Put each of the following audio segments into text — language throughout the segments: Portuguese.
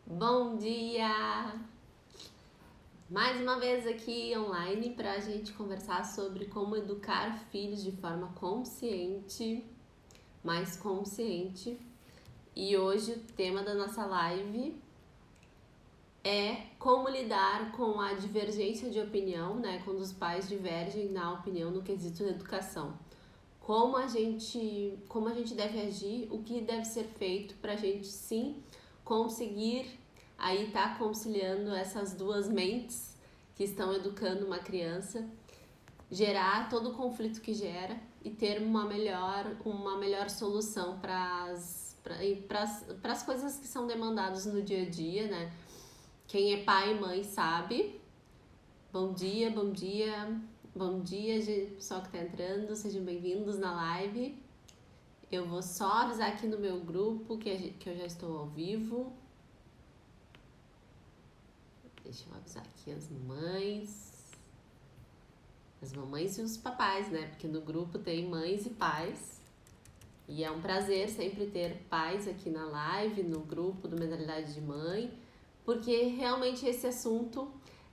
Bom dia! Mais uma vez aqui online para a gente conversar sobre como educar filhos de forma consciente, mais consciente. E hoje o tema da nossa live é como lidar com a divergência de opinião, né? Quando os pais divergem na opinião no quesito da educação. Como a gente deve agir, o que deve ser feito para a gente sim conseguir aí tá conciliando essas duas mentes que estão educando uma criança, gerar todo o conflito que gera e ter uma melhor solução para as coisas que são demandadas no dia a dia, né? Quem é pai e mãe sabe. Bom dia, bom dia. Bom dia, pessoal que está entrando, sejam bem-vindos na live. Eu vou só avisar aqui no meu grupo que eu já estou ao vivo. Deixa eu avisar aqui as mamães e os papais, né? Porque no grupo tem mães e pais. E é um prazer sempre ter pais aqui na live, no grupo do Mentalidade de Mãe, porque realmente esse assunto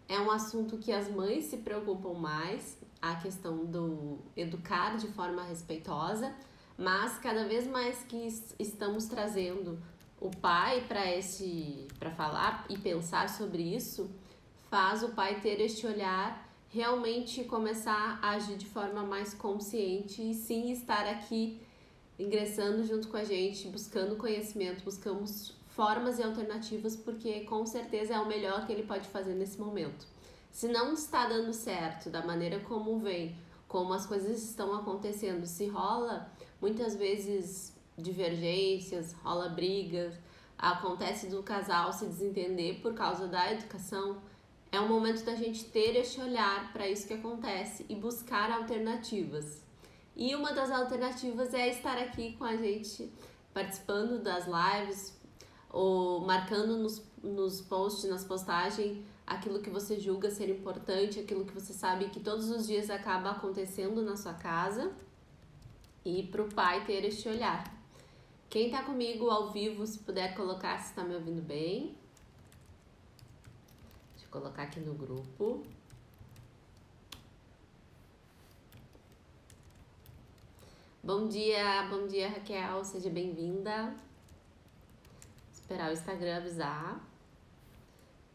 é um assunto que as mães se preocupam mais, a questão do educar de forma respeitosa, mas cada vez mais que estamos trazendo o pai para falar e pensar sobre isso, faz o pai ter este olhar, realmente começar a agir de forma mais consciente e sim estar aqui ingressando junto com a gente, buscando conhecimento, buscamos formas e alternativas, porque com certeza é o melhor que ele pode fazer nesse momento. Se não está dando certo da maneira como vem, como as coisas estão acontecendo, se rola muitas vezes divergências, rola brigas, acontece do casal se desentender por causa da educação, é o momento da gente ter este olhar para isso que acontece e buscar alternativas. E uma das alternativas é estar aqui com a gente, participando das lives, ou marcando nos posts, nas postagens, aquilo que você julga ser importante, aquilo que você sabe que todos os dias acaba acontecendo na sua casa, e para o pai ter este olhar. Quem está comigo ao vivo, se puder colocar se está me ouvindo bem. Deixa eu colocar aqui no grupo. Bom dia Raquel, seja bem-vinda. Esperar o Instagram avisar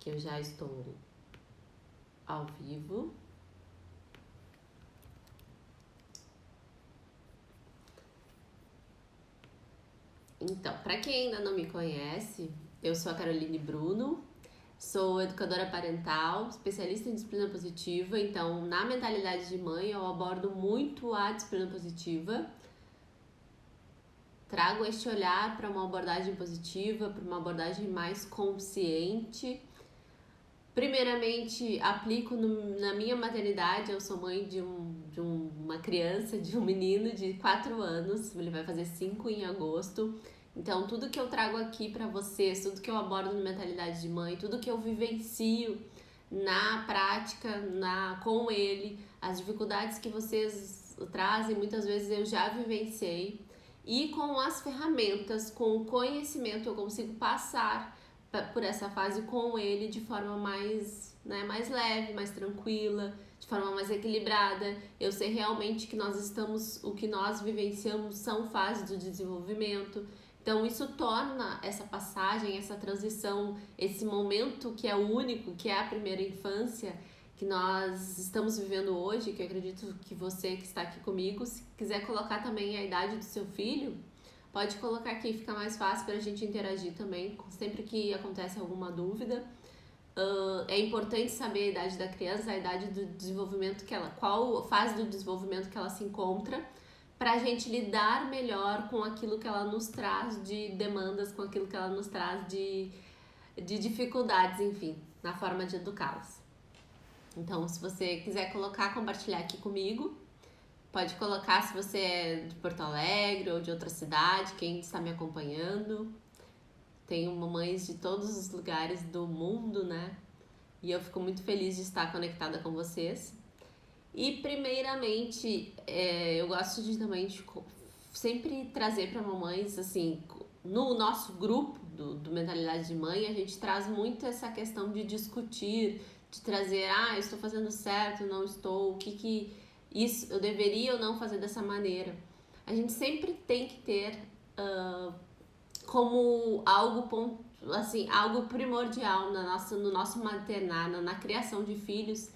que eu já estou ao vivo. Então, para quem ainda não me conhece, eu sou a Caroline Bruno, sou educadora parental, especialista em disciplina positiva, então na mentalidade de mãe eu abordo muito a disciplina positiva. Trago este olhar para uma abordagem positiva, para uma abordagem mais consciente. Primeiramente, aplico na minha maternidade, eu sou mãe de uma criança, de um menino de 4 anos, ele vai fazer 5 em agosto. Então, tudo que eu trago aqui para vocês, tudo que eu abordo na mentalidade de mãe, tudo que eu vivencio na prática, com ele, as dificuldades que vocês trazem, muitas vezes eu já vivenciei. E com as ferramentas, com o conhecimento, eu consigo passar por essa fase com ele de forma mais leve, mais tranquila, de forma mais equilibrada. Eu sei realmente que o que nós vivenciamos são fases do desenvolvimento. Então isso torna essa passagem, essa transição, esse momento que é o único, que é a primeira infância, que nós estamos vivendo hoje, que eu acredito que você que está aqui comigo, se quiser colocar também a idade do seu filho, pode colocar aqui, fica mais fácil para a gente interagir também, sempre que acontece alguma dúvida. É importante saber a idade da criança, a idade do desenvolvimento qual fase do desenvolvimento que ela se encontra, para a gente lidar melhor com aquilo que ela nos traz de demandas, com aquilo que ela nos traz de dificuldades, enfim, na forma de educá-las. Então, se você quiser compartilhar aqui comigo, pode colocar se você é de Porto Alegre ou de outra cidade, quem está me acompanhando. Tenho mamães de todos os lugares do mundo, né? E eu fico muito feliz de estar conectada com vocês. E primeiramente, eu gosto de também sempre trazer para mamães, assim, no nosso grupo do Mentalidade de Mãe, a gente traz muito essa questão de discutir, de trazer, eu estou fazendo certo, não estou, o que isso eu deveria ou não fazer dessa maneira. A gente sempre tem que ter como algo, assim, algo primordial no nosso maternar, na criação de filhos,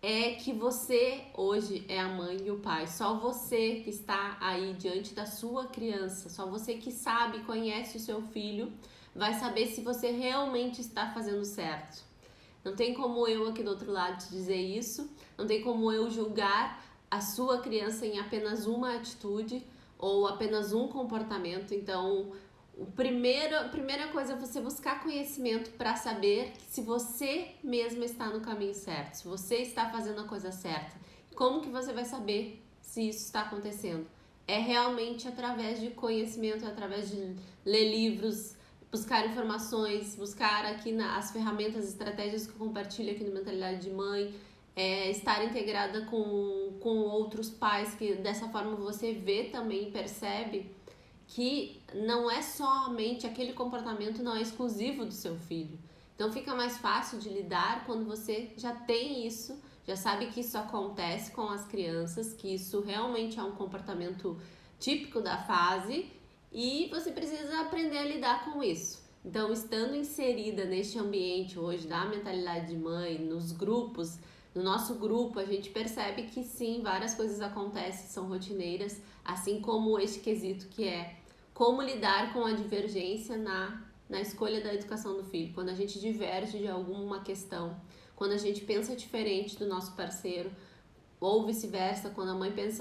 é que você hoje é a mãe e o pai. Só você que está aí diante da sua criança, só você que sabe, conhece o seu filho, vai saber se você realmente está fazendo certo. Não tem como eu aqui do outro lado te dizer isso, não tem como eu julgar a sua criança em apenas uma atitude ou apenas um comportamento. Então, a primeira coisa é você buscar conhecimento para saber se você mesma está no caminho certo, se você está fazendo a coisa certa. Como que você vai saber se isso está acontecendo? É realmente através de conhecimento, através de ler livros, buscar informações, buscar aqui as ferramentas, estratégias que eu compartilho aqui no Mentalidade de Mãe, estar integrada com outros pais, que dessa forma você vê também e percebe que não é somente aquele comportamento, não é exclusivo do seu filho. Então fica mais fácil de lidar quando você já tem isso, já sabe que isso acontece com as crianças, que isso realmente é um comportamento típico da fase e você precisa aprender a lidar com isso. Então, estando inserida neste ambiente hoje da Mentalidade de Mãe, nos grupos, no nosso grupo, a gente percebe que sim, várias coisas acontecem, são rotineiras, assim como este quesito que é como lidar com a divergência na escolha da educação do filho. Quando a gente diverge de alguma questão, quando a gente pensa diferente do nosso parceiro, ou vice-versa, quando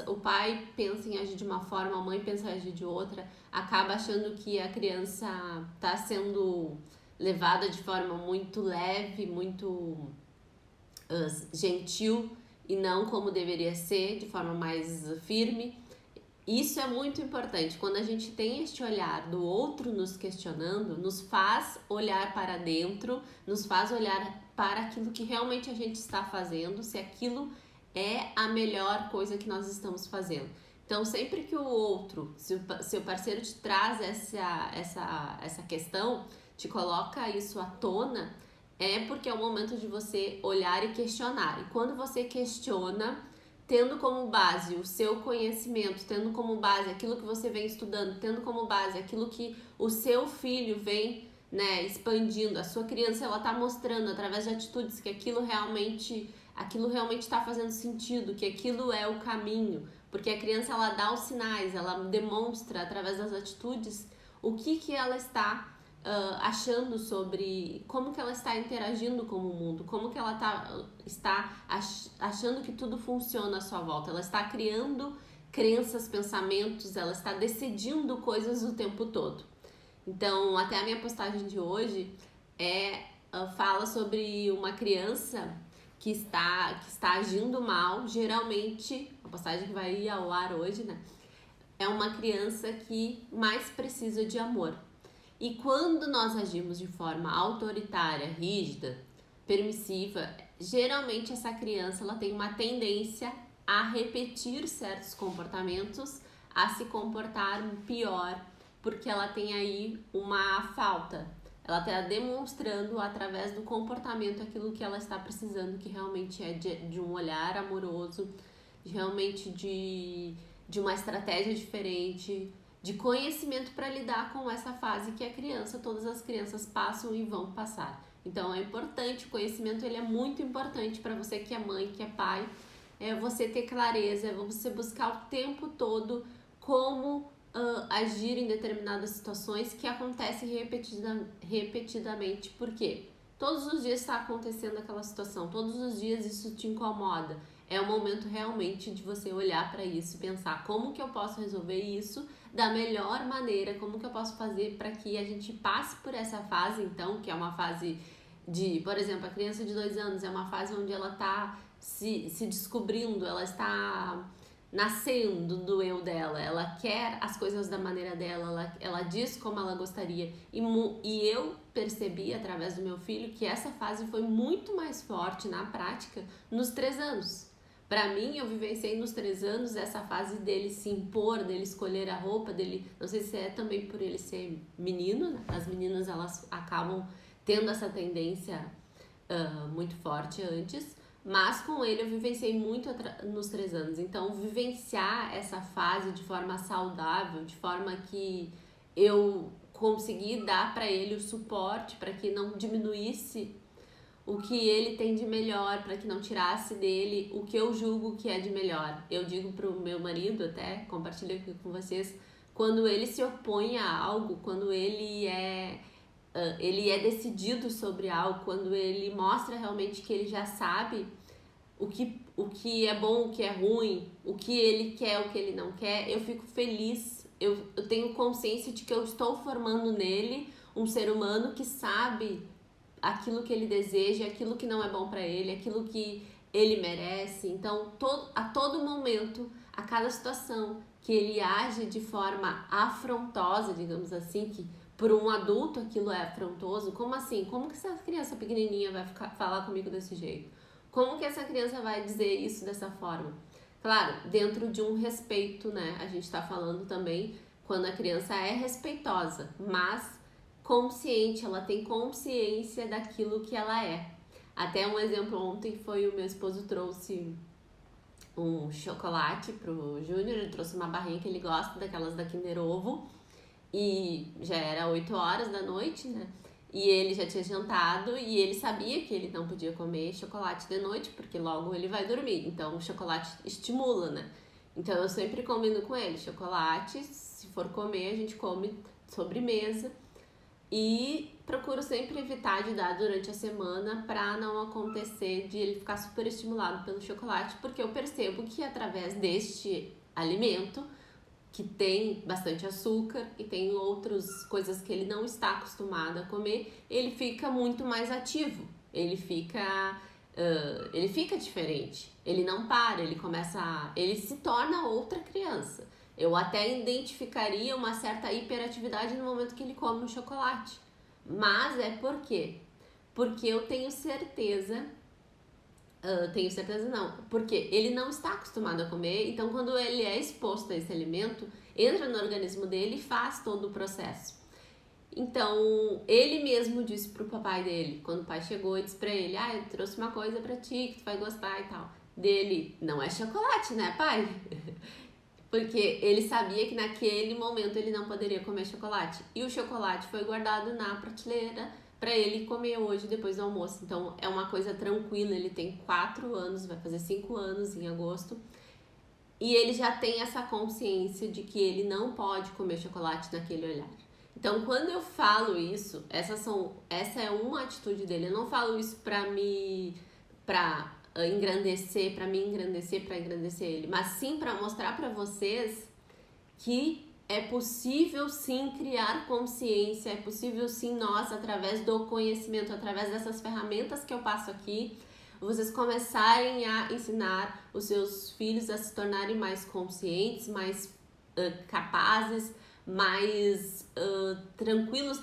o pai pensa em agir de uma forma, a mãe pensa em agir de outra, acaba achando que a criança está sendo levada de forma muito leve, muito gentil e não como deveria ser, de forma mais firme. Isso é muito importante. Quando a gente tem este olhar do outro nos questionando, nos faz olhar para dentro, nos faz olhar para aquilo que realmente a gente está fazendo, se aquilo é a melhor coisa que nós estamos fazendo. Então, sempre que o outro, se o seu parceiro te traz essa questão, te coloca isso à tona, é porque é o momento de você olhar e questionar. E quando você questiona, tendo como base o seu conhecimento, tendo como base aquilo que você vem estudando, tendo como base aquilo que o seu filho vem, expandindo, a sua criança ela está mostrando através de atitudes que aquilo realmente está fazendo sentido, que aquilo é o caminho, porque a criança ela dá os sinais, ela demonstra através das atitudes o que ela está achando sobre como que ela está interagindo com o mundo, como que ela está achando que tudo funciona à sua volta. Ela está criando crenças, pensamentos, ela está decidindo coisas o tempo todo. Então, até a minha postagem de hoje fala sobre uma criança que está agindo mal. Geralmente, a postagem que vai ir ao ar hoje, é uma criança que mais precisa de amor. E quando nós agimos de forma autoritária, rígida, permissiva, geralmente essa criança ela tem uma tendência a repetir certos comportamentos, a se comportar pior, porque ela tem aí uma falta. Ela está demonstrando através do comportamento aquilo que ela está precisando, que realmente é de um olhar amoroso, realmente de uma estratégia diferente, de conhecimento para lidar com essa fase que todas as crianças passam e vão passar. Então é importante, o conhecimento ele é muito importante para você que é mãe, que é pai, você ter clareza, você buscar o tempo todo como agir em determinadas situações que acontecem repetidamente. Por quê? Todos os dias está acontecendo aquela situação, todos os dias isso te incomoda. É o momento realmente de você olhar para isso e pensar como que eu posso resolver isso da melhor maneira, como que eu posso fazer para que a gente passe por essa fase, então, que é uma fase de, por exemplo, a criança de 2 anos é uma fase onde ela está se descobrindo, ela está nascendo do eu dela, ela quer as coisas da maneira dela, ela diz como ela gostaria. E eu percebi através do meu filho que essa fase foi muito mais forte na prática nos 3 anos. Pra mim, eu vivenciei nos 3 anos essa fase dele se impor, dele escolher a roupa, dele... Não sei se é também por ele ser menino, né? As meninas, elas acabam tendo essa tendência muito forte antes, mas com ele eu vivenciei muito nos 3 anos. Então, vivenciar essa fase de forma saudável, de forma que eu consegui dar pra ele o suporte para que não diminuísse o que ele tem de melhor, para que não tirasse dele o que eu julgo que é de melhor. Eu digo pro meu marido, até compartilho aqui com vocês, quando ele se opõe a algo, quando ele é decidido sobre algo, quando ele mostra realmente que ele já sabe o que é bom, o que é ruim, o que ele quer, o que ele não quer, eu fico feliz. Eu tenho consciência de que eu estou formando nele um ser humano que sabe aquilo que ele deseja, aquilo que não é bom para ele, aquilo que ele merece. Então, a todo momento, a cada situação que ele age de forma afrontosa, digamos assim, que por um adulto aquilo é afrontoso, como assim? Como que essa criança pequenininha vai falar comigo desse jeito? Como que essa criança vai dizer isso dessa forma? Claro, dentro de um respeito, né? A gente tá falando também quando a criança é respeitosa, mas consciente, ela tem consciência daquilo que ela é. Até um exemplo, ontem foi o meu esposo trouxe um chocolate pro Júnior, ele trouxe uma barrinha que ele gosta, daquelas da Kinder Ovo, e já era 8 horas da noite, né? E ele já tinha jantado e ele sabia que ele não podia comer chocolate de noite, porque logo ele vai dormir. Então o chocolate estimula, né? Então eu sempre combino com ele, chocolate, se for comer, a gente come sobremesa. E procuro sempre evitar de dar durante a semana para não acontecer de ele ficar super estimulado pelo chocolate, porque eu percebo que através deste alimento, que tem bastante açúcar e tem outras coisas que ele não está acostumado a comer, ele fica muito mais ativo, ele fica diferente, ele não para, ele se torna outra criança. Eu até identificaria uma certa hiperatividade no momento que ele come um chocolate. Mas é por quê? Porque eu tenho certeza... porque ele não está acostumado a comer, então quando ele é exposto a esse alimento, entra no organismo dele e faz todo o processo. Então, ele mesmo disse pro papai dele, quando o pai chegou e disse pra ele, eu trouxe uma coisa pra ti que tu vai gostar e tal. Dele, não é chocolate, né, pai? Porque ele sabia que naquele momento ele não poderia comer chocolate. E o chocolate foi guardado na prateleira para ele comer hoje, depois do almoço. Então, é uma coisa tranquila. Ele tem 4 anos, vai fazer 5 anos em agosto. E ele já tem essa consciência de que ele não pode comer chocolate naquele olhar. Então, quando eu falo isso, essa é uma atitude dele. Eu não falo isso para engrandecer ele, mas sim para mostrar para vocês que é possível sim criar consciência, é possível sim nós, através do conhecimento, através dessas ferramentas que eu passo aqui, vocês começarem a ensinar os seus filhos a se tornarem mais conscientes, mais capazes, mais tranquilos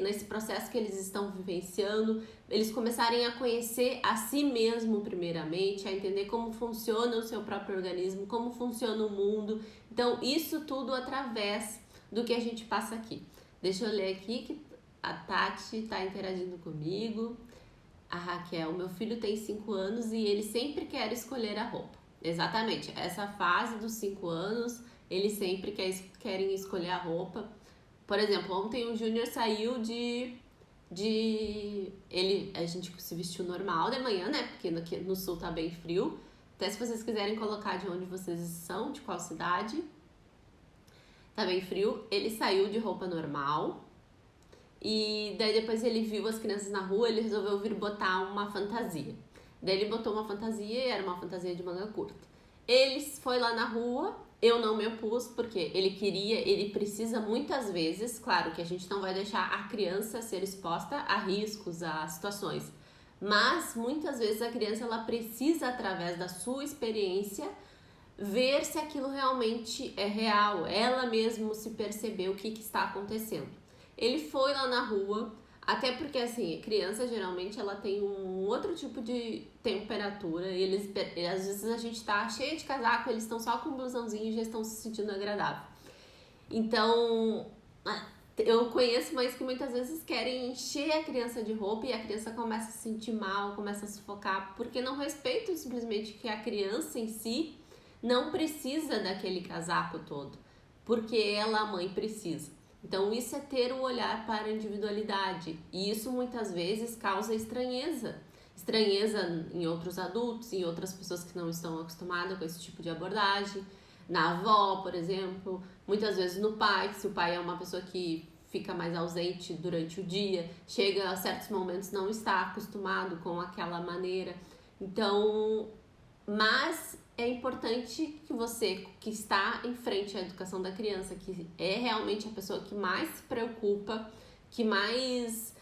nesse processo que eles estão vivenciando, eles começarem a conhecer a si mesmo primeiramente, a entender como funciona o seu próprio organismo, como funciona o mundo. Então, isso tudo através do que a gente passa aqui. Deixa eu ler aqui que a Tati está interagindo comigo. A Raquel, meu filho tem 5 anos e ele sempre quer escolher a roupa. Exatamente, essa fase dos 5 anos, eles sempre querem escolher a roupa. Por exemplo, ontem o Júnior saiu a gente se vestiu normal de manhã, né? Porque no sul tá bem frio. Até se vocês quiserem colocar de onde vocês são, de qual cidade. Tá bem frio. Ele saiu de roupa normal. E daí depois ele viu as crianças na rua, ele resolveu vir botar uma fantasia. Daí ele botou uma fantasia e era uma fantasia de manga curta. Ele foi lá na rua, eu não me opus, porque ele precisa muitas vezes, claro que a gente não vai deixar a criança ser exposta a riscos, a situações, mas muitas vezes a criança ela precisa, através da sua experiência, ver se aquilo realmente é real, ela mesmo se perceber o que está acontecendo. Ele foi lá na rua, Até porque, assim, criança geralmente ela tem um outro tipo de temperatura. E às vezes a gente tá cheia de casaco, eles estão só com um blusãozinho e já estão se sentindo agradável. Então, eu conheço mães que muitas vezes querem encher a criança de roupa e a criança começa a se sentir mal, começa a sufocar, porque não respeitam simplesmente que a criança em si não precisa daquele casaco todo, porque ela, a mãe, precisa. Então, isso é ter o olhar para a individualidade, e isso muitas vezes causa estranheza. Estranheza em outros adultos, em outras pessoas que não estão acostumadas com esse tipo de abordagem. Na avó, por exemplo, muitas vezes no pai, se o pai é uma pessoa que fica mais ausente durante o dia, chega a certos momentos não está acostumado com aquela maneira. Então, mas é importante que você que está em frente à educação da criança, que é realmente a pessoa que mais se preocupa, que mais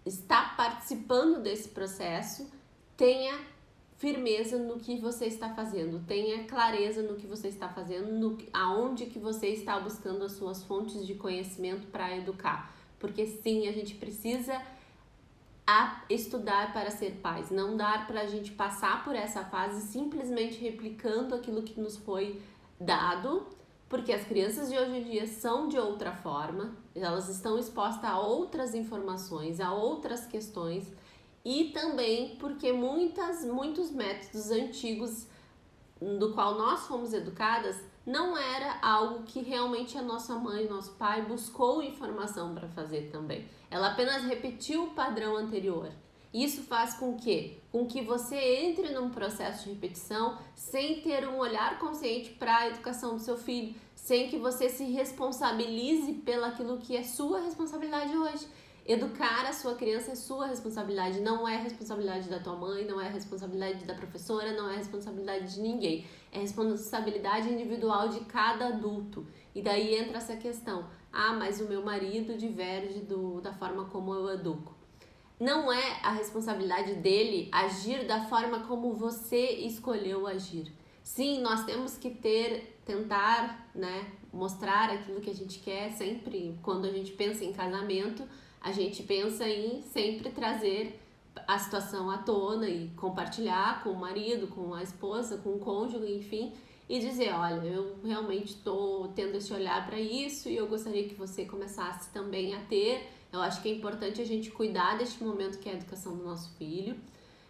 está participando desse processo, tenha firmeza no que você está fazendo, tenha clareza no que você está fazendo, aonde que você está buscando as suas fontes de conhecimento para educar. Porque sim, a gente precisa estudar para ser pais, não dar para a gente passar por essa fase simplesmente replicando aquilo que nos foi dado, porque as crianças de hoje em dia são de outra forma, elas estão expostas a outras informações, a outras questões, e também porque muitos métodos antigos do qual nós fomos educadas não era algo que realmente a nossa mãe, nosso pai buscou informação para fazer também. Ela apenas repetiu o padrão anterior. Isso faz com que você entre num processo de repetição sem ter um olhar consciente para a educação do seu filho, sem que você se responsabilize pelaquilo que é sua responsabilidade hoje. Educar a sua criança é sua responsabilidade, não é responsabilidade da tua mãe, não é responsabilidade da professora, não é responsabilidade de ninguém. É responsabilidade individual de cada adulto. E daí entra essa questão: ah, mas o meu marido diverge da forma como eu educo. Não é a responsabilidade dele agir da forma como você escolheu agir. Sim, nós temos que tentar, né, mostrar aquilo que a gente quer sempre. Quando a gente pensa em casamento, a gente pensa em sempre trazer a situação à tona e compartilhar com o marido, com a esposa, com o cônjuge, enfim, e dizer: olha, eu realmente estou tendo esse olhar para isso e eu gostaria que você começasse também a ter. Eu acho que é importante a gente cuidar deste momento que é a educação do nosso filho,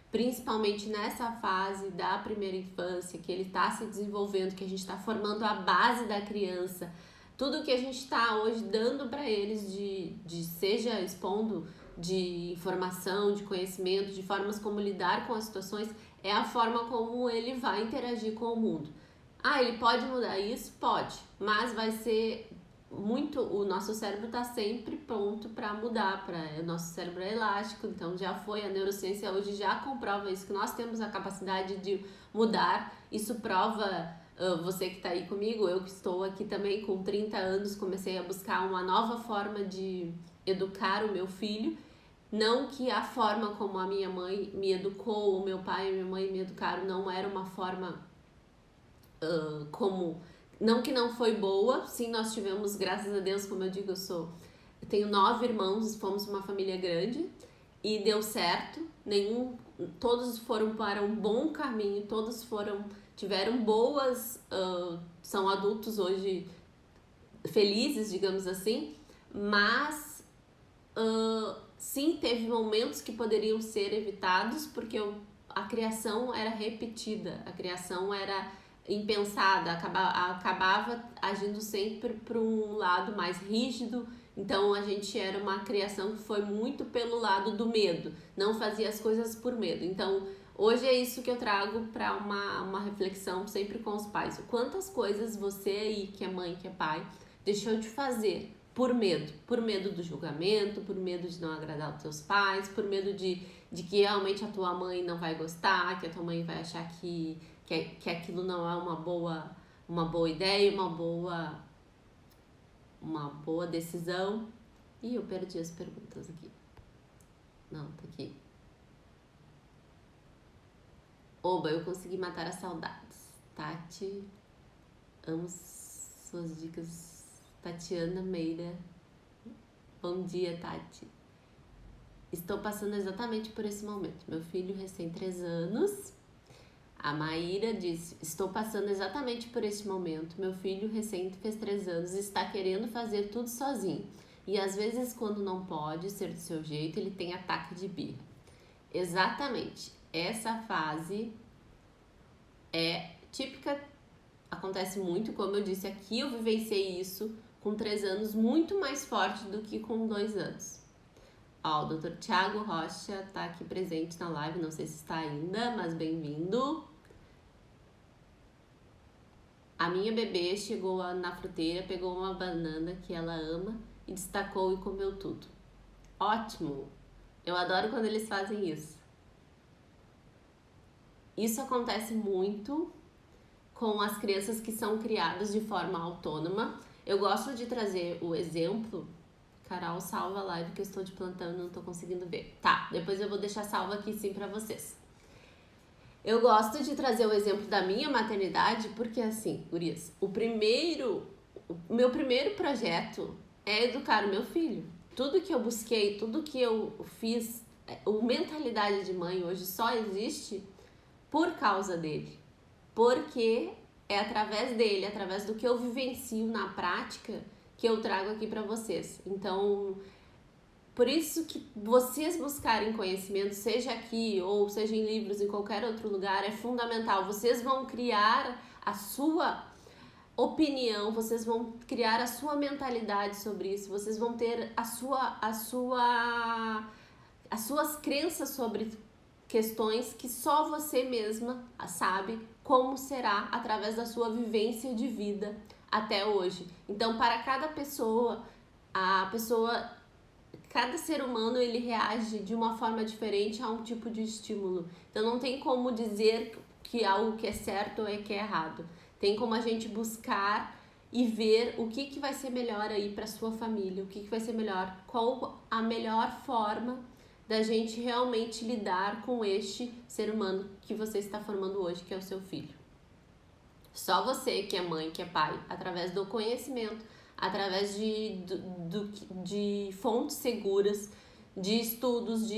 principalmente nessa fase da primeira infância, que ele está se desenvolvendo, que a gente está formando a base da criança. Tudo que a gente está hoje dando para eles, seja expondo de informação, de conhecimento, de formas como lidar com as situações, é a forma como ele vai interagir com o mundo. Ah, ele pode mudar isso? Pode, mas vai ser muito, o nosso cérebro está sempre pronto para mudar, o nosso cérebro é elástico, então já foi, a neurociência hoje já comprova isso, que nós temos a capacidade de mudar. Isso prova, você que está aí comigo, eu que estou aqui também com 30 anos, comecei a buscar uma nova forma de educar o meu filho. Não que a forma como a minha mãe me educou, o meu pai e minha mãe me educaram, não era uma forma como... Não que não foi boa, sim, nós tivemos, graças a Deus, como eu digo, eu tenho 9 irmãos, fomos uma família grande e deu certo. Todos foram para um bom caminho, tiveram boas, são adultos hoje felizes, digamos assim, mas sim, teve momentos que poderiam ser evitados porque a criação era repetida, a criação era impensada, acabava agindo sempre para um lado mais rígido. Então a gente era uma criação que foi muito pelo lado do medo, não fazia as coisas por medo. Então hoje é isso que eu trago para uma reflexão sempre com os pais: quantas coisas você aí, que é mãe, que é pai, deixou de fazer por medo do julgamento, por medo de não agradar os teus pais, por medo de que realmente a tua mãe não vai gostar, que a tua mãe vai achar que aquilo não é uma boa ideia, uma boa decisão. Ih, eu perdi as perguntas aqui. Não, tá aqui. Oba, eu consegui matar as saudades. Tati, amo suas dicas. Tatiana Meira. Bom dia, Tati. Estou passando exatamente por esse momento. Meu filho recém 3 anos. A Maíra disse, estou passando exatamente por esse momento. Meu filho recém fez 3 anos e está querendo fazer tudo sozinho. E às vezes, quando não pode ser do seu jeito, ele tem ataque de birra. Exatamente. Essa fase é típica, acontece muito, como eu disse aqui, eu vivenciei isso com 3 anos muito mais forte do que com 2 anos. Ó, o Dr. Thiago Rocha tá aqui presente na live, não sei se está ainda, mas bem-vindo. A minha bebê chegou na fruteira, pegou uma banana que ela ama e destacou e comeu tudo. Ótimo! Eu adoro quando eles fazem isso. Isso acontece muito com as crianças que são criadas de forma autônoma. Eu gosto de trazer o exemplo. Carol, salva a live que eu estou de plantão e não estou conseguindo ver. Tá, depois eu vou deixar salva aqui sim pra vocês. Eu gosto de trazer o exemplo da minha maternidade porque assim, gurias, o meu primeiro projeto é educar o meu filho. Tudo que eu busquei, tudo que eu fiz, o mentalidade de mãe hoje só existe por causa dele. Porque é através dele, através do que eu vivencio na prática, que eu trago aqui para vocês. Então, por isso que vocês buscarem conhecimento, seja aqui ou seja em livros, em qualquer outro lugar, é fundamental. Vocês vão criar a sua opinião, vocês vão criar a sua mentalidade sobre isso, vocês vão ter as suas crenças sobre questões que só você mesma sabe como será através da sua vivência de vida até hoje. Então, para cada pessoa, cada ser humano, ele reage de uma forma diferente a um tipo de estímulo. Então, não tem como dizer que algo que é certo ou que é errado. Tem como a gente buscar e ver o que vai ser melhor aí para sua família, o que vai ser melhor, qual a melhor forma da gente realmente lidar com este ser humano que você está formando hoje, que é o seu filho. Só você que é mãe, que é pai, através do conhecimento, através de fontes seguras, de estudos,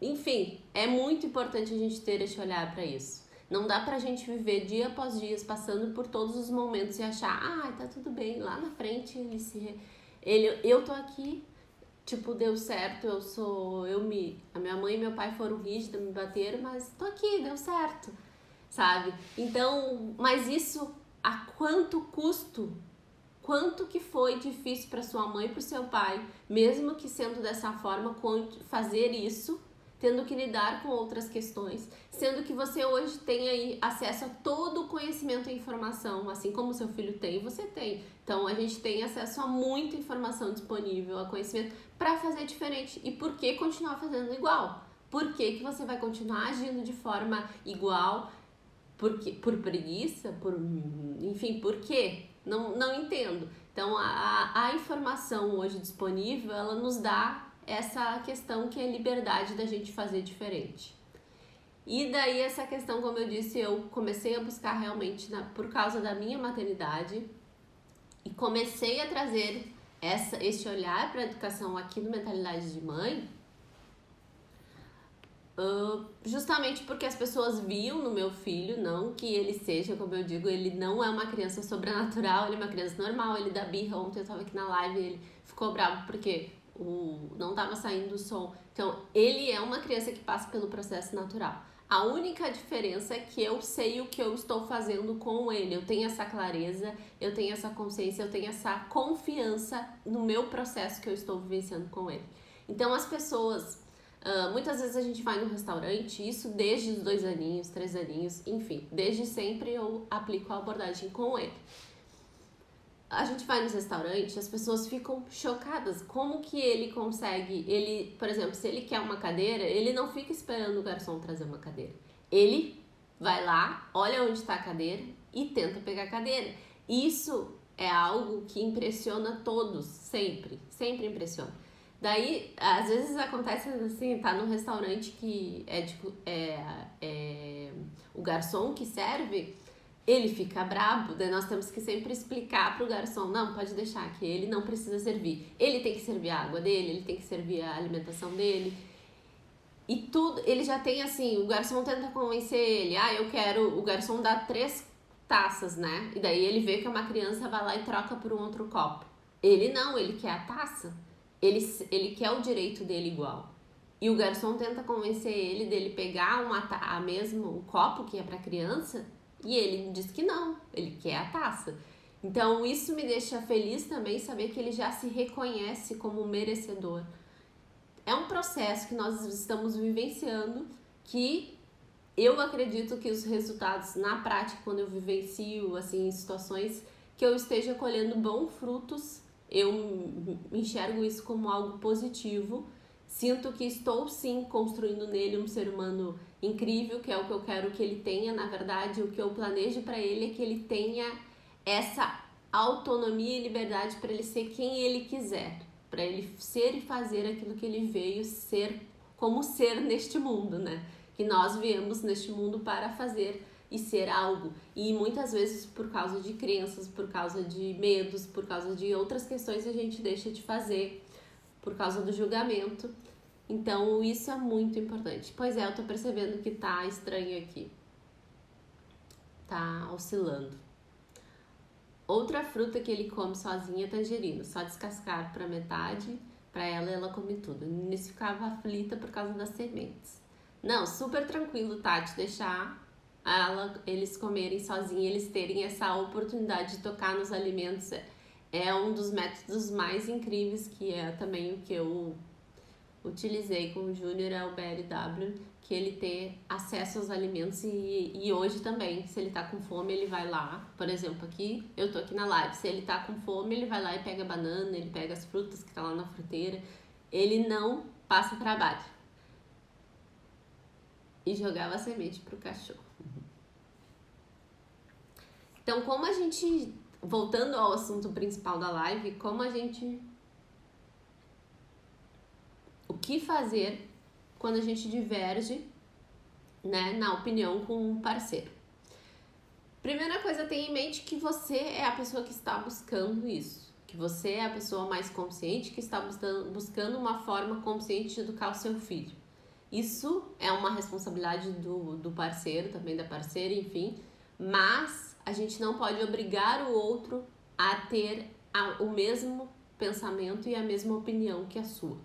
enfim, é muito importante a gente ter esse olhar para isso. Não dá pra gente viver dia após dia passando por todos os momentos e achar, tá tudo bem, lá na frente eu tô aqui, tipo, deu certo, a minha mãe e meu pai foram rígidos, me bateram, mas tô aqui, deu certo, sabe? Então, mas isso a quanto custo? Quanto que foi difícil para sua mãe e para o seu pai, mesmo que sendo dessa forma, fazer isso, tendo que lidar com outras questões, sendo que você hoje tem aí acesso a todo o conhecimento e informação, assim como o seu filho tem, você tem. Então a gente tem acesso a muita informação disponível, a conhecimento para fazer diferente. E por que continuar fazendo igual? Por que você vai continuar agindo de forma igual? Por preguiça? Enfim, por quê? Não entendo. Então, a informação hoje disponível, ela nos dá essa questão que é liberdade da gente fazer diferente. E daí essa questão, como eu disse, eu comecei a buscar realmente por causa da minha maternidade e comecei a trazer esse olhar para a educação aqui no Mentalidade de Mãe, justamente porque as pessoas viam no meu filho, não que ele seja, como eu digo, ele não é uma criança sobrenatural, ele é uma criança normal, ele dá birra. Ontem eu tava aqui na live e ele ficou bravo porque não tava saindo o som. Então, ele é uma criança que passa pelo processo natural. A única diferença é que eu sei o que eu estou fazendo com ele, eu tenho essa clareza, eu tenho essa consciência, eu tenho essa confiança no meu processo que eu estou vivenciando com ele. Então, as pessoas... muitas vezes a gente vai no restaurante, isso desde os 2 aninhos, 3 aninhos, enfim, desde sempre eu aplico a abordagem com ele. A gente vai nos restaurantes, as pessoas ficam chocadas, como que ele consegue, por exemplo, se ele quer uma cadeira, ele não fica esperando o garçom trazer uma cadeira. Ele vai lá, olha onde está a cadeira e tenta pegar a cadeira. Isso é algo que impressiona todos, sempre impressiona. Daí, às vezes acontece assim, tá num restaurante que é o garçom que serve, ele fica brabo, daí nós temos que sempre explicar pro garçom, não, pode deixar que ele não precisa servir. Ele tem que servir a água dele, ele tem que servir a alimentação dele. E tudo, ele já tem assim, o garçom tenta convencer ele, eu quero, o garçom dá 3 taças, né? E daí ele vê que é uma criança, vai lá e troca por um outro copo. Ele não, ele quer a taça. Ele quer o direito dele igual. E o garçom tenta convencer ele dele pegar o copo que é pra criança, e ele diz que não, ele quer a taça. Então isso me deixa feliz também saber que ele já se reconhece como merecedor. É um processo que nós estamos vivenciando, que eu acredito que os resultados na prática, quando eu vivencio assim, em situações que eu esteja colhendo bons frutos, eu enxergo isso como algo positivo. Sinto que estou sim construindo nele um ser humano incrível, que é o que eu quero que ele tenha. Na verdade, o que eu planejo para ele é que ele tenha essa autonomia e liberdade para ele ser quem ele quiser, para ele ser e fazer aquilo que ele veio ser, como ser neste mundo, né? Que nós viemos neste mundo para fazer e ser algo. E muitas vezes por causa de crenças, por causa de medos, por causa de outras questões a gente deixa de fazer, por causa do julgamento. Então isso é muito importante. Pois é, eu tô percebendo que tá estranho aqui. Tá oscilando. Outra fruta que ele come sozinha é tangerina. Só descascar pra metade, pra ela come tudo. No início ficava aflita por causa das sementes. Não, super tranquilo, Tati, deixar eles comerem sozinhos, eles terem essa oportunidade de tocar nos alimentos. É um dos métodos mais incríveis, que é também o que eu utilizei com o Júnior, é o BLW, que ele ter acesso aos alimentos e hoje também, se ele tá com fome, ele vai lá, por exemplo, aqui, eu tô aqui na live, se ele tá com fome, ele vai lá e pega a banana, ele pega as frutas que tá lá na fruteira, ele não passa trabalho. E jogava a semente pro cachorro. Então, como a gente, voltando ao assunto principal da live, o que fazer quando a gente diverge, né, na opinião com um parceiro? Primeira coisa, tenha em mente que você é a pessoa que está buscando isso, que você é a pessoa mais consciente que está buscando uma forma consciente de educar o seu filho. Isso é uma responsabilidade do parceiro, também da parceira, enfim, mas a gente não pode obrigar o outro a ter o mesmo pensamento e a mesma opinião que a sua.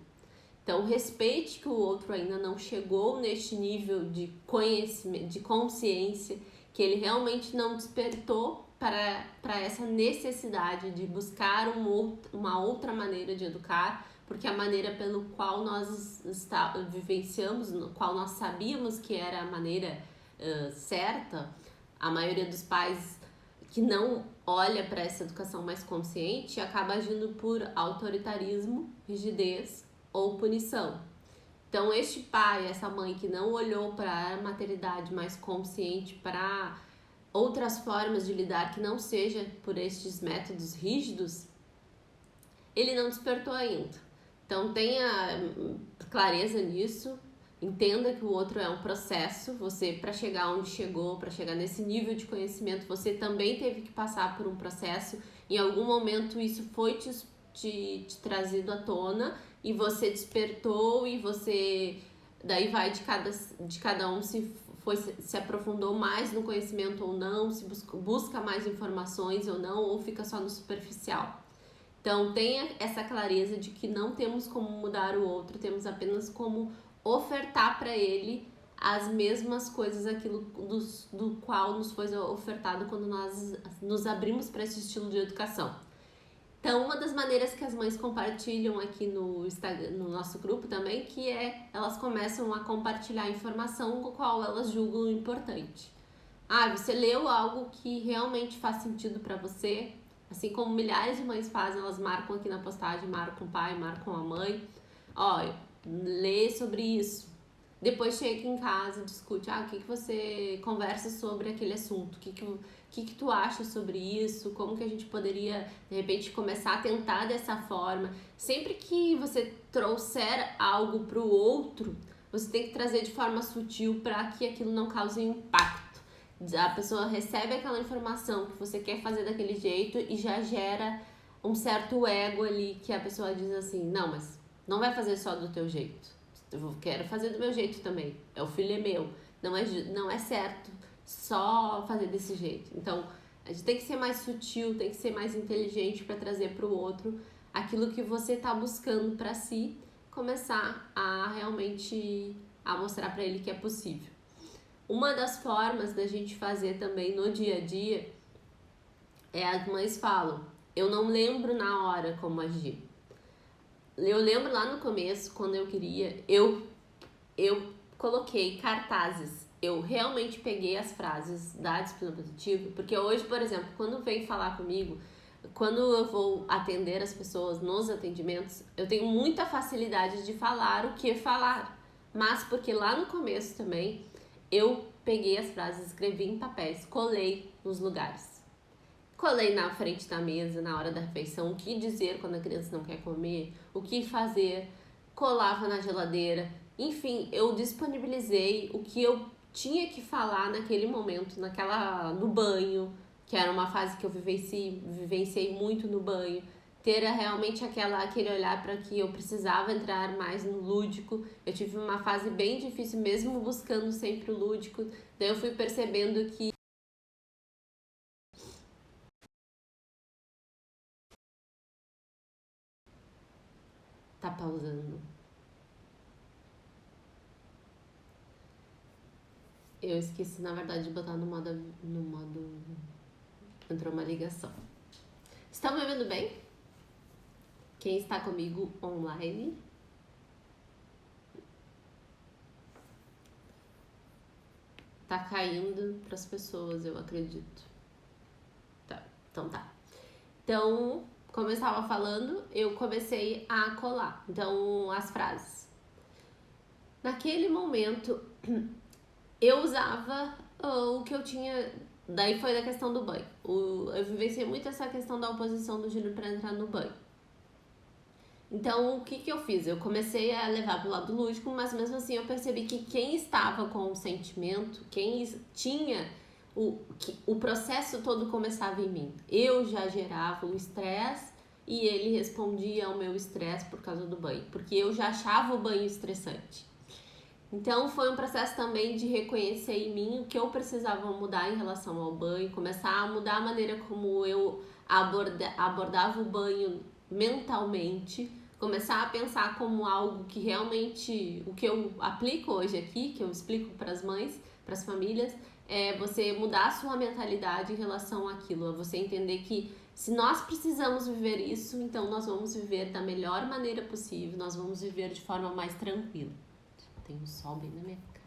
Então, respeite que o outro ainda não chegou neste nível de conhecimento, de consciência, que ele realmente não despertou para essa necessidade de buscar uma outra maneira de educar, porque a maneira pelo qual nós vivenciamos, no qual nós sabíamos que era a maneira certa, a maioria dos pais que não olha para essa educação mais consciente acaba agindo por autoritarismo, rigidez ou punição. Então, este pai, essa mãe que não olhou para a maternidade mais consciente, para outras formas de lidar que não seja por estes métodos rígidos, ele não despertou ainda. Então, tenha clareza nisso, entenda que o outro é um processo. Você, para chegar onde chegou, para chegar nesse nível de conhecimento, você também teve que passar por um processo. Em algum momento isso foi te trazido à tona e você despertou, e você daí vai de cada um se aprofundou mais no conhecimento ou não, se busca mais informações ou não, ou fica só no superficial. Então tenha essa clareza de que não temos como mudar o outro, temos apenas como ofertar para ele as mesmas coisas, aquilo do qual nos foi ofertado quando nós nos abrimos para esse estilo de educação. Então, uma das maneiras que as mães compartilham aqui no Instagram, no nosso grupo também, que é elas começam a compartilhar informação com a qual elas julgam importante. Você leu algo que realmente faz sentido para você? Assim como milhares de mães fazem, elas marcam aqui na postagem, marcam o pai, marcam a mãe. Lê sobre isso. Depois chega em casa e discute, o que você conversa sobre aquele assunto, o que tu acha sobre isso, como que a gente poderia, de repente, começar a tentar dessa forma. Sempre que você trouxer algo para o outro, você tem que trazer de forma sutil para que aquilo não cause impacto. A pessoa recebe aquela informação que você quer fazer daquele jeito e já gera um certo ego ali que a pessoa diz assim, não, mas não vai fazer só do teu jeito. Eu quero fazer do meu jeito também. O filho é meu. Não é certo só fazer desse jeito. Então, a gente tem que ser mais sutil, tem que ser mais inteligente para trazer para o outro aquilo que você está buscando para si, começar a realmente a mostrar para ele que é possível. Uma das formas da gente fazer também no dia a dia é as mães falam, eu não lembro na hora como agir. Eu lembro lá no começo, quando eu queria, eu coloquei cartazes. Eu realmente peguei as frases da disciplina positiva, porque hoje, por exemplo, quando vem falar comigo, quando eu vou atender as pessoas nos atendimentos, eu tenho muita facilidade de falar o que falar. Mas porque lá no começo também, eu peguei as frases, escrevi em papéis, colei nos lugares. Colei na frente da mesa, na hora da refeição, o que dizer quando a criança não quer comer, o que fazer, colava na geladeira. Enfim, eu disponibilizei o que eu tinha que falar naquele momento, no banho, que era uma fase que eu vivenciei muito no banho. Ter realmente aquele olhar para que eu precisava entrar mais no lúdico. Eu tive uma fase bem difícil, mesmo buscando sempre o lúdico. Daí eu fui percebendo que tá pausando. Eu esqueci, na verdade, de botar no modo. Entrou uma ligação. Estão me ouvindo bem? Quem está comigo online? Tá caindo para as pessoas, eu acredito. Tá, então tá. Então, como eu estava falando, eu comecei a colar. Então, as frases. Naquele momento, eu usava o que eu tinha. Daí foi da questão do banho. Eu vivenciei muito essa questão da oposição do Júnior para entrar no banho. Então, o que eu fiz? Eu comecei a levar pro lado lúdico, mas mesmo assim eu percebi que quem estava com o sentimento, quem tinha o processo todo começava em mim. Eu já gerava o estresse e ele respondia ao meu estresse por causa do banho, porque eu já achava o banho estressante. Então foi um processo também de reconhecer em mim o que eu precisava mudar em relação ao banho, começar a mudar a maneira como eu abordava o banho mentalmente, começar a pensar como algo que realmente, o que eu aplico hoje aqui, que eu explico para as mães, para as famílias, é você mudar a sua mentalidade em relação àquilo, você entender que se nós precisamos viver isso, então nós vamos viver da melhor maneira possível, nós vamos viver de forma mais tranquila. Tem um sol bem na minha cara.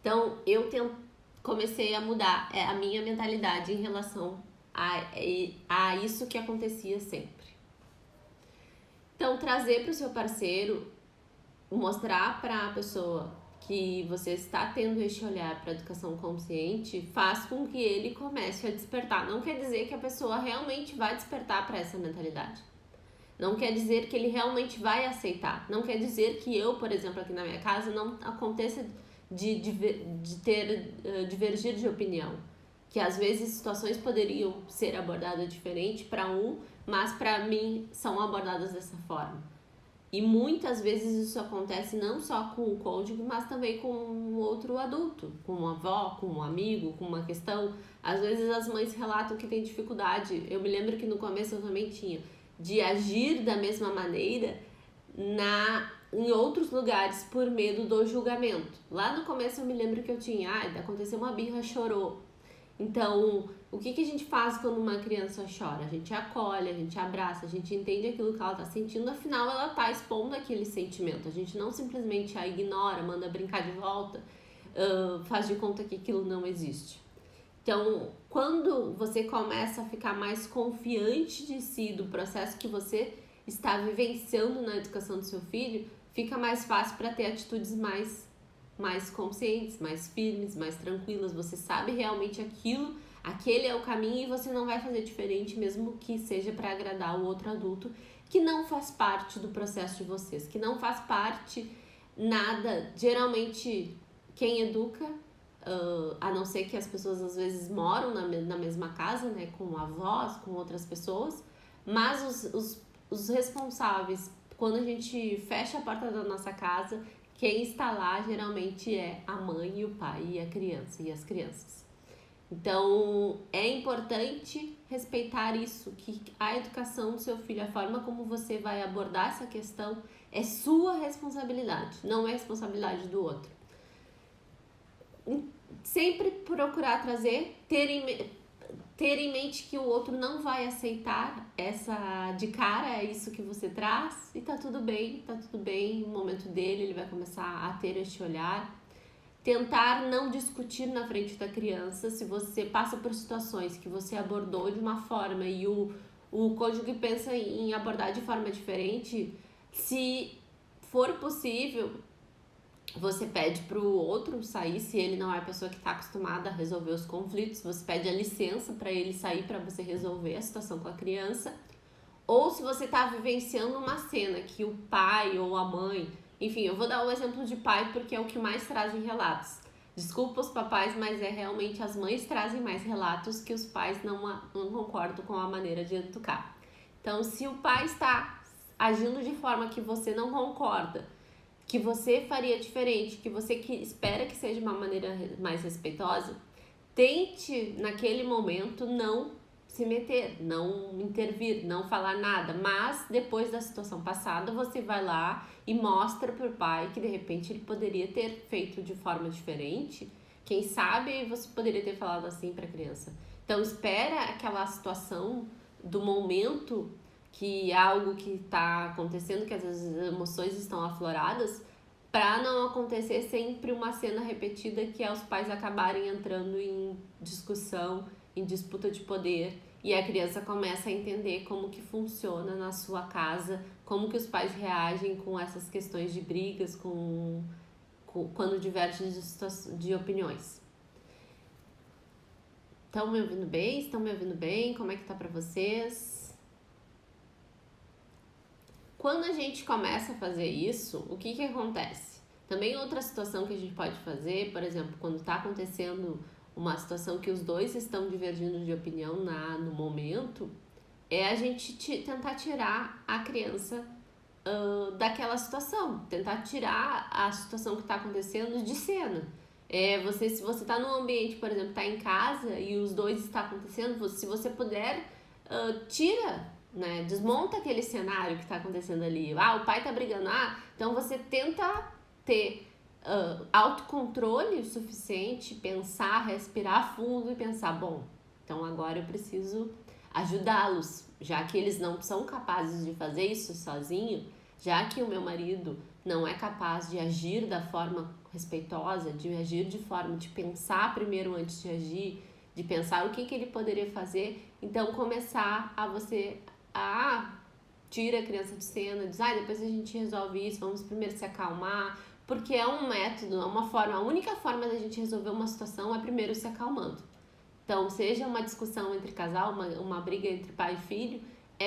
Então, comecei a mudar a minha mentalidade em relação a isso que acontecia sempre. Então, trazer para o seu parceiro, mostrar para a pessoa que você está tendo este olhar para a educação consciente, faz com que ele comece a despertar. Não quer dizer que a pessoa realmente vai despertar para essa mentalidade. Não quer dizer que ele realmente vai aceitar. Não quer dizer que eu, por exemplo, aqui na minha casa, não aconteça de divergir de opinião. Que às vezes situações poderiam ser abordadas diferente para mas para mim são abordadas dessa forma. E muitas vezes isso acontece não só com o cônjuge, mas também com um outro adulto, com uma avó, com um amigo, com uma questão. Às vezes as mães relatam que tem dificuldade. Eu me lembro que no começo eu também tinha de agir da mesma maneira em outros lugares por medo do julgamento. Lá no começo eu me lembro que eu tinha, aconteceu uma birra, chorou. Então, o que a gente faz quando uma criança chora? A gente acolhe, a gente abraça, a gente entende aquilo que ela está sentindo, afinal ela está expondo aquele sentimento. A gente não simplesmente a ignora, manda brincar de volta, faz de conta que aquilo não existe. Então, quando você começa a ficar mais confiante de si, do processo que você está vivenciando na educação do seu filho, fica mais fácil para ter atitudes mais conscientes, mais firmes, mais tranquilas. Você sabe realmente aquele é o caminho e você não vai fazer diferente, mesmo que seja para agradar o outro adulto que não faz parte do processo de vocês, que não faz parte nada. Geralmente quem educa, a não ser que as pessoas às vezes moram na mesma casa, né, com avós, com outras pessoas, mas os responsáveis, quando a gente fecha a porta da nossa casa, quem está lá geralmente é a mãe e o pai e a criança e as crianças. Então, é importante respeitar isso, que a educação do seu filho, a forma como você vai abordar essa questão, é sua responsabilidade, não é responsabilidade do outro. Sempre procurar trazer, ter em mente que o outro não vai aceitar essa de cara, é isso que você traz, e tá tudo bem, no momento dele ele vai começar a ter este olhar. Tentar não discutir na frente da criança. Se você passa por situações que você abordou de uma forma e o cônjuge pensa em abordar de forma diferente, se for possível, você pede para o outro sair. Se ele não é a pessoa que está acostumada a resolver os conflitos, você pede a licença para ele sair para você resolver a situação com a criança. Ou se você está vivenciando uma cena que o pai ou a mãe, enfim, eu vou dar o exemplo de pai porque é o que mais trazem relatos. Desculpa os papais, mas é realmente as mães trazem mais relatos que os pais não concordam com a maneira de educar. Então, se o pai está agindo de forma que você não concorda, que você faria diferente, que você espera que seja uma maneira mais respeitosa, tente naquele momento não se meter, não intervir, não falar nada, mas depois da situação passada você vai lá e mostra pro pai que de repente ele poderia ter feito de forma diferente. Quem sabe você poderia ter falado assim para a criança. Então espera aquela situação do momento, que é algo que está acontecendo, que às vezes as emoções estão afloradas, para não acontecer sempre uma cena repetida que é os pais acabarem entrando em discussão, em disputa de poder, e a criança começa a entender como que funciona na sua casa, como que os pais reagem com essas questões de brigas, quando divergem de opiniões. Estão me ouvindo bem? Estão me ouvindo bem? Como é que tá para vocês? Quando a gente começa a fazer isso, o que acontece? Também outra situação que a gente pode fazer, por exemplo, quando está acontecendo uma situação que os dois estão divergindo de opinião no momento, é a gente tentar tirar a criança daquela situação, tentar tirar a situação que está acontecendo de cena. Se você está num ambiente, por exemplo, está em casa e os dois está acontecendo, se você puder, tira, né? Desmonta aquele cenário que está acontecendo ali. O pai tá brigando. Então você tenta ter autocontrole suficiente, pensar, respirar fundo e pensar, bom, então agora eu preciso ajudá-los, já que eles não são capazes de fazer isso sozinho, já que o meu marido não é capaz de agir da forma respeitosa, de agir de forma de pensar primeiro antes de agir, de pensar o que ele poderia fazer, então começar tira a criança de cena, diz, depois a gente resolve isso, vamos primeiro se acalmar, porque é um método, é uma forma, a única forma da gente resolver uma situação é primeiro se acalmando. Então, seja uma discussão entre casal, uma briga entre pai e filho,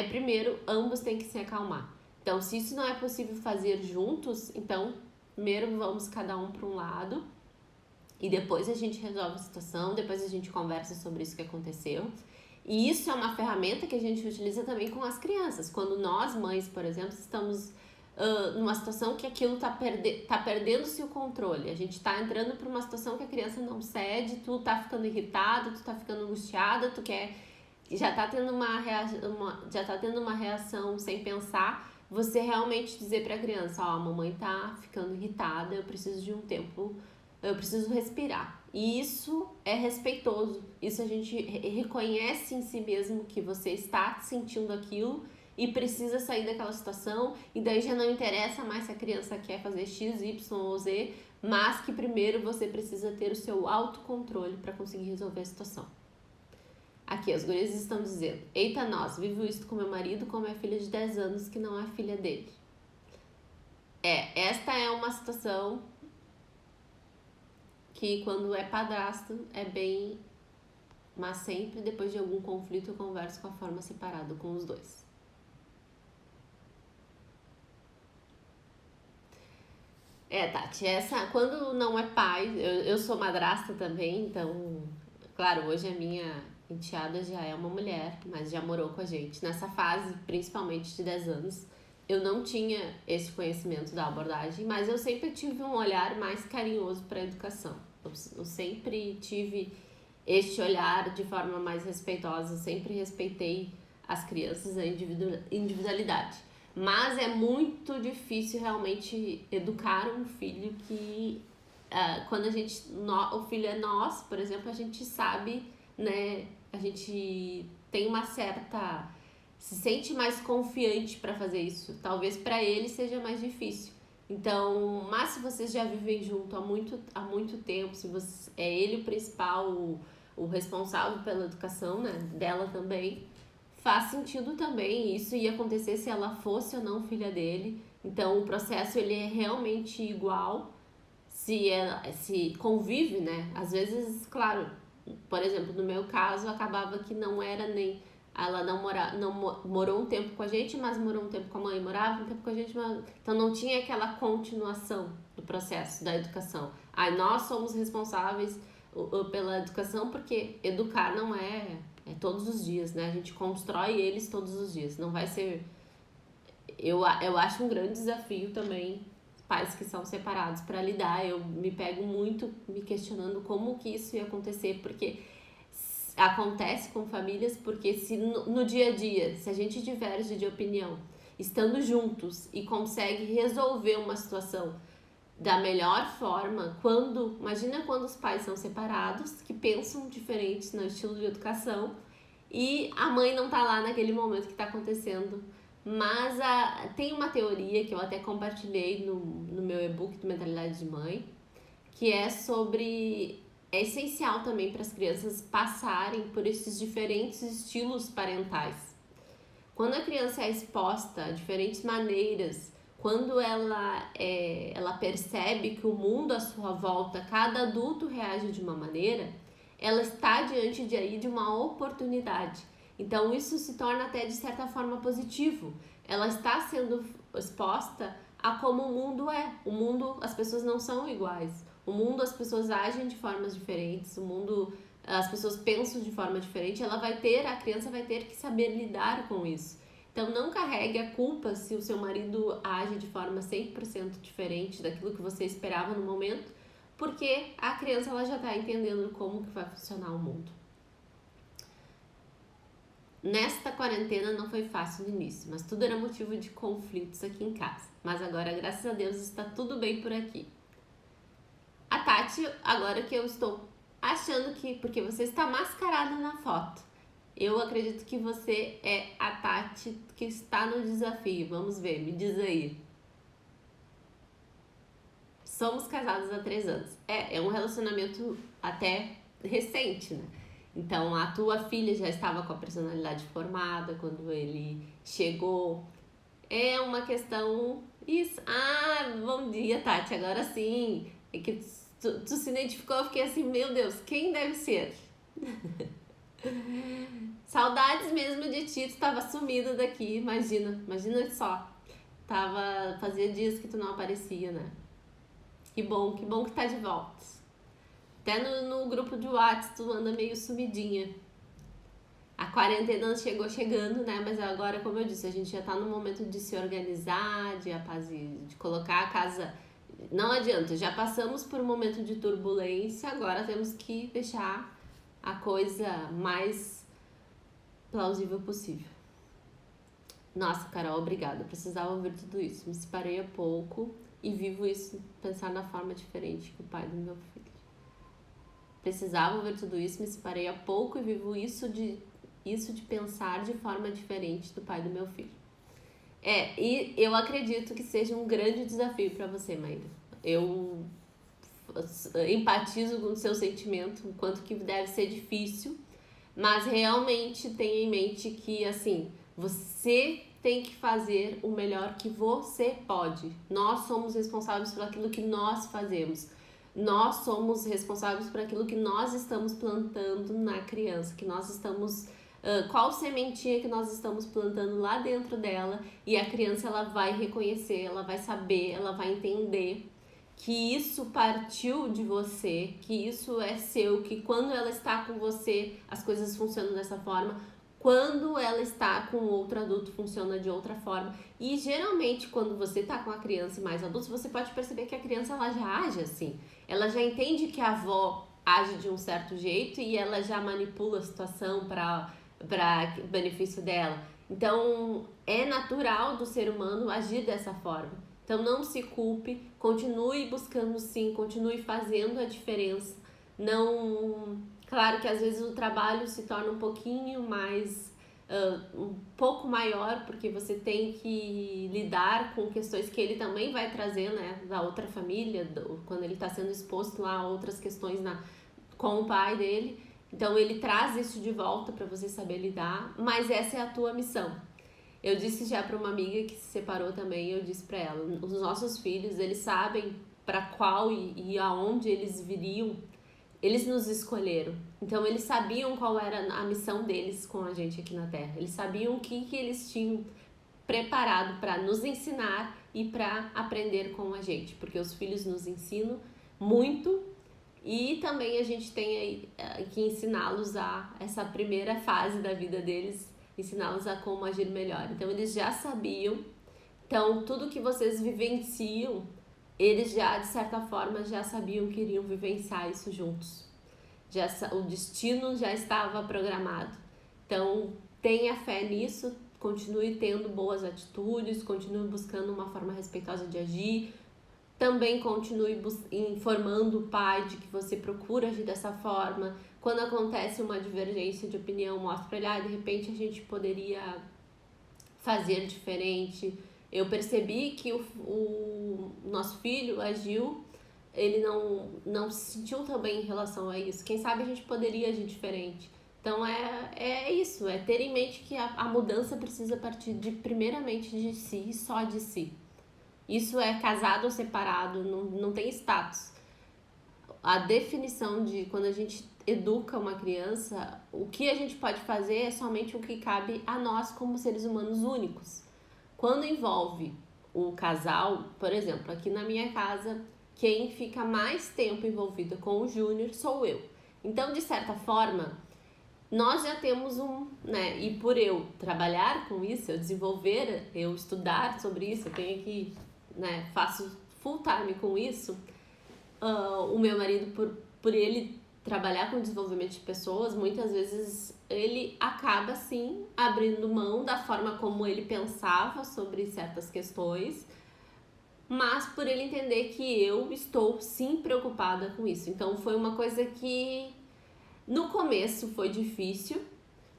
primeiro ambos têm que se acalmar. Então, se isso não é possível fazer juntos, então primeiro vamos cada um para um lado e depois a gente resolve a situação, depois a gente conversa sobre isso que aconteceu. E isso é uma ferramenta que a gente utiliza também com as crianças. Quando nós, mães, por exemplo, estamos numa situação que aquilo tá perdendo-se o controle, a gente tá entrando para uma situação que a criança não cede, tu tá ficando irritado, tu tá ficando angustiada, já tá tendo uma reação sem pensar, você realmente dizer para a criança, a mamãe tá ficando irritada, eu preciso de um tempo, eu preciso respirar. E isso é respeitoso, isso a gente reconhece em si mesmo que você está sentindo aquilo e precisa sair daquela situação, e daí já não interessa mais se a criança quer fazer X, Y ou Z, mas que primeiro você precisa ter o seu autocontrole para conseguir resolver a situação. Aqui, as gurias estão dizendo, eita nós, vivo isso com meu marido, com minha filha de 10 anos que não é filha dele. Esta é uma situação que quando é padrasto é bem, mas sempre depois de algum conflito eu converso com a forma separada com os dois. Tati, quando não é pai, eu sou madrasta também, então, claro, hoje a minha enteada já é uma mulher, mas já morou com a gente. Nessa fase, principalmente de 10 anos, eu não tinha esse conhecimento da abordagem, mas eu sempre tive um olhar mais carinhoso para a educação. Eu sempre tive este olhar de forma mais respeitosa, sempre respeitei as crianças, a individualidade. Mas é muito difícil realmente educar um filho que, quando o filho é nosso, por exemplo, a gente sabe, né? A gente tem uma certa. Se sente mais confiante para fazer isso. Talvez para ele seja mais difícil. Então, mas se vocês já vivem junto há muito tempo, se você, é ele o principal, o responsável pela educação, né, dela também, faz sentido também. Isso ia acontecer se ela fosse ou não filha dele. Então, o processo ele é realmente igual se convive, né? Às vezes, claro, por exemplo, no meu caso, acabava que não era nem ela morou um tempo com a gente, mas morou um tempo com a mãe, morava um tempo com a gente, mas então não tinha aquela continuação do processo da educação. Aí nós somos responsáveis pela educação, porque educar não é todos os dias, né? A gente constrói eles todos os dias. Não vai ser. Eu acho um grande desafio também pais que são separados para lidar. Eu me pego muito me questionando como que isso ia acontecer, porque acontece com famílias, porque se no dia a dia, se a gente diverge de opinião, estando juntos e consegue resolver uma situação da melhor forma, imagina quando os pais são separados, que pensam diferentes no estilo de educação e a mãe não tá lá naquele momento que tá acontecendo. Mas tem uma teoria que eu até compartilhei no meu e-book do Mentalidade de Mãe, que é sobre. É essencial também para as crianças passarem por esses diferentes estilos parentais. Quando a criança é exposta a diferentes maneiras, quando ela percebe que o mundo à sua volta, cada adulto reage de uma maneira, ela está diante de uma oportunidade. Então isso se torna até de certa forma positivo. Ela está sendo exposta a como o mundo é. O mundo, as pessoas não são iguais. O mundo, as pessoas agem de formas diferentes. O mundo, as pessoas pensam de forma diferente. A criança vai ter que saber lidar com isso. Então não carregue a culpa se o seu marido age de forma 100% diferente daquilo que você esperava no momento, porque a criança ela já está entendendo como que vai funcionar o mundo. Nesta quarentena não foi fácil no início, mas tudo era motivo de conflitos aqui em casa. Mas agora, graças a Deus, está tudo bem por aqui. A Tati, agora que eu estou achando que, porque você está mascarada na foto, eu acredito que você é a Tati que está no desafio. Vamos ver, me diz aí. Somos casados há 3 anos. É um relacionamento até recente, né? Então, a tua filha já estava com a personalidade formada quando ele chegou. É uma questão... Isso. Ah, bom dia, Tati. Agora sim. É que tu se identificou, eu fiquei assim, meu Deus, quem deve ser? Saudades mesmo de ti, tu estava sumida daqui, imagina só. Fazia dias que tu não aparecia, né? Que bom que tá de volta. Até no grupo de WhatsApp tu anda meio sumidinha. A quarentena chegando, né? Mas agora, como eu disse, a gente já tá no momento de se organizar, de colocar a casa... Não adianta, já passamos por um momento de turbulência, agora temos que deixar a coisa mais plausível possível. Nossa, Carol, obrigada. Eu precisava ouvir tudo isso. Me separei há pouco e vivo isso, pensar na forma diferente que o pai do meu filho. Precisava ouvir tudo isso, me separei há pouco e vivo isso de pensar de forma diferente do pai do meu filho. E eu acredito que seja um grande desafio para você, Maíra. Eu empatizo com o seu sentimento, o quanto que deve ser difícil, mas realmente tenha em mente que, assim, você tem que fazer o melhor que você pode. Nós somos responsáveis por aquilo que nós fazemos. Nós somos responsáveis por aquilo que nós estamos plantando na criança, que nós estamos... qual sementinha que nós estamos plantando lá dentro dela, e a criança ela vai reconhecer, ela vai saber, ela vai entender que isso partiu de você, que isso é seu, que quando ela está com você as coisas funcionam dessa forma, quando ela está com outro adulto funciona de outra forma. E geralmente quando você está com a criança e mais adultos, você pode perceber que a criança ela já age assim. Ela já entende que a avó age de um certo jeito e ela já manipula a situação para benefício dela. Então é natural do ser humano agir dessa forma. Então não se culpe, continue buscando sim, continue fazendo a diferença. Não, claro que às vezes o trabalho se torna um pouquinho mais, um pouco maior, porque você tem que lidar com questões que ele também vai trazer, né, da outra família, quando ele está sendo exposto lá a outras questões com o pai dele. Então ele traz isso de volta para você saber lidar, mas essa é a tua missão. Eu disse já para uma amiga que se separou também, eu disse para ela, os nossos filhos, eles sabem para qual e aonde eles viriam, eles nos escolheram. Então eles sabiam qual era a missão deles com a gente aqui na Terra. Eles sabiam o que eles tinham preparado para nos ensinar e para aprender com a gente, porque os filhos nos ensinam muito e também a gente tem que ensiná-los a essa primeira fase da vida deles, ensiná-los a como agir melhor. Então eles já sabiam, então tudo que vocês vivenciam, eles já de certa forma já sabiam que iriam vivenciar isso juntos. O destino já estava programado. Então tenha fé nisso, continue tendo boas atitudes, continue buscando uma forma respeitosa de agir. Também continue informando o pai de que você procura agir dessa forma. Quando acontece uma divergência de opinião, mostra para ele, de repente a gente poderia fazer diferente. Eu percebi que o nosso filho agiu, ele não se sentiu tão bem em relação a isso. Quem sabe a gente poderia agir diferente. Então é isso, é ter em mente que a mudança precisa partir primeiramente de si e só de si. Isso é casado ou separado, não tem status. A definição de quando a gente educa uma criança, o que a gente pode fazer é somente o que cabe a nós como seres humanos únicos. Quando envolve o casal, por exemplo, aqui na minha casa, quem fica mais tempo envolvida com o Júnior sou eu. Então, de certa forma, nós já temos né? E por eu trabalhar com isso, eu desenvolver, eu estudar sobre isso, eu tenho que, né? Faço full time com isso. O meu marido, por ele trabalhar com desenvolvimento de pessoas, muitas vezes ele acaba sim abrindo mão da forma como ele pensava sobre certas questões, mas por ele entender que eu estou sim preocupada com isso. Então foi uma coisa que no começo foi difícil,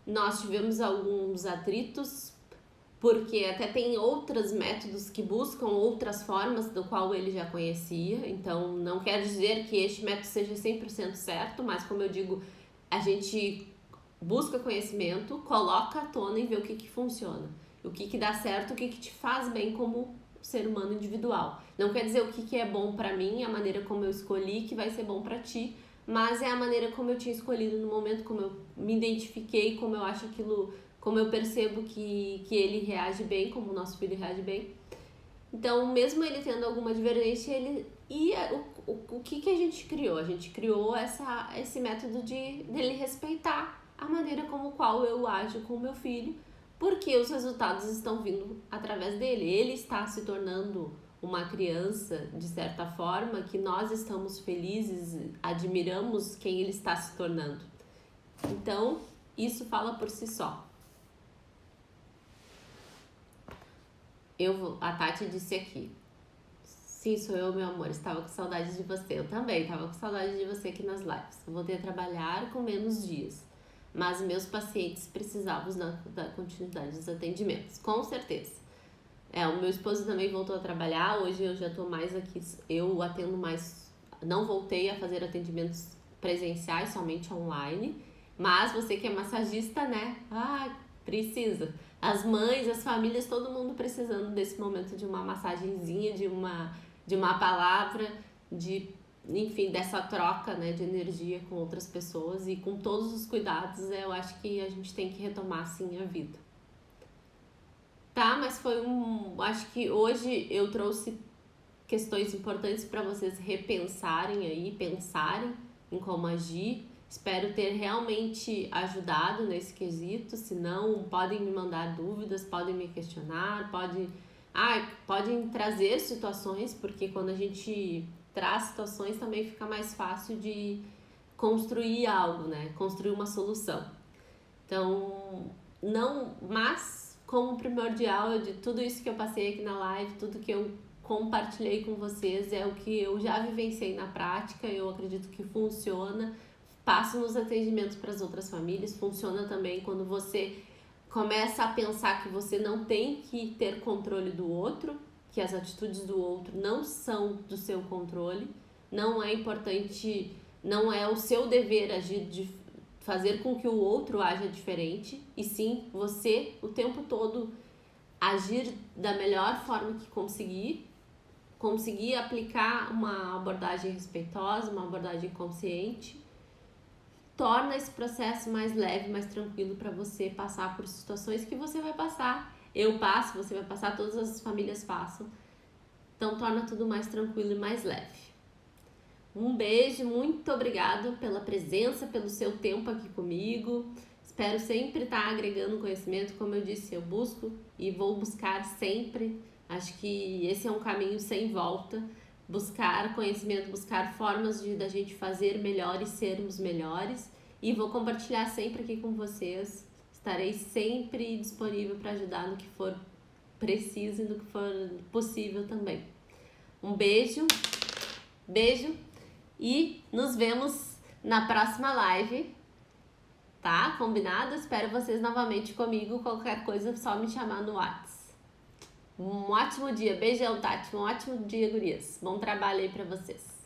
nós tivemos alguns atritos, porque até tem outros métodos que buscam outras formas do qual ele já conhecia, então não quer dizer que este método seja 100% certo, mas como eu digo, a gente busca conhecimento, coloca à tona e vê o que funciona, o que dá certo, o que te faz bem como ser humano individual. Não quer dizer o que é bom pra mim, a maneira como eu escolhi que vai ser bom pra ti, mas é a maneira como eu tinha escolhido no momento, como eu me identifiquei, como eu acho aquilo, como eu percebo que ele reage bem, como o nosso filho reage bem. Então, mesmo ele tendo alguma divergência, o que a gente criou? A gente criou esse método dele respeitar a maneira como qual eu ajo com o meu filho, porque os resultados estão vindo através dele. Ele está se tornando uma criança, de certa forma, que nós estamos felizes, admiramos quem ele está se tornando. Então, isso fala por si só. A Tati disse aqui, sim, sou eu, meu amor, estava com saudade de você. Eu também estava com saudade de você aqui nas lives. Eu voltei a trabalhar com menos dias, mas meus pacientes precisavam da continuidade dos atendimentos, com certeza. O meu esposo também voltou a trabalhar, hoje eu já estou mais aqui, eu atendo mais, não voltei a fazer atendimentos presenciais, somente online, mas você que é massagista, né? Precisa. As mães, as famílias, todo mundo precisando desse momento de uma massagenzinha, de uma palavra, enfim, dessa troca, né, de energia com outras pessoas e com todos os cuidados, eu acho que a gente tem que retomar, sim, a vida. Tá, mas acho que hoje eu trouxe questões importantes para vocês repensarem aí, pensarem em como agir. Espero ter realmente ajudado nesse quesito. Se não, podem me mandar dúvidas, podem me questionar, podem trazer situações, porque quando a gente traz situações também fica mais fácil de construir algo, né? Construir uma solução. Então, mas como primordial de tudo isso que eu passei aqui na live, tudo que eu compartilhei com vocês é o que eu já vivenciei na prática, eu acredito que funciona, passo nos atendimentos para as outras famílias, funciona também quando você começa a pensar que você não tem que ter controle do outro, que as atitudes do outro não são do seu controle, não é importante, não é o seu dever agir fazer com que o outro haja diferente, e sim você o tempo todo agir da melhor forma que conseguir aplicar uma abordagem respeitosa, uma abordagem consciente, torna esse processo mais leve, mais tranquilo para você passar por situações que você vai passar. Eu passo, você vai passar, todas as famílias passam. Então torna tudo mais tranquilo e mais leve. Um beijo, muito obrigado pela presença, pelo seu tempo aqui comigo. Espero sempre estar agregando conhecimento, como eu disse, eu busco e vou buscar sempre. Acho que esse é um caminho sem volta. Buscar conhecimento, buscar formas da gente fazer melhor e sermos melhores. E vou compartilhar sempre aqui com vocês. Estarei sempre disponível para ajudar no que for preciso e no que for possível também. Um beijo e nos vemos na próxima live, tá? Combinado? Espero vocês novamente comigo. Qualquer coisa, só me chamar no WhatsApp. Um ótimo dia. Beijão, Tati. Um ótimo dia, gurias. Bom trabalho aí pra vocês.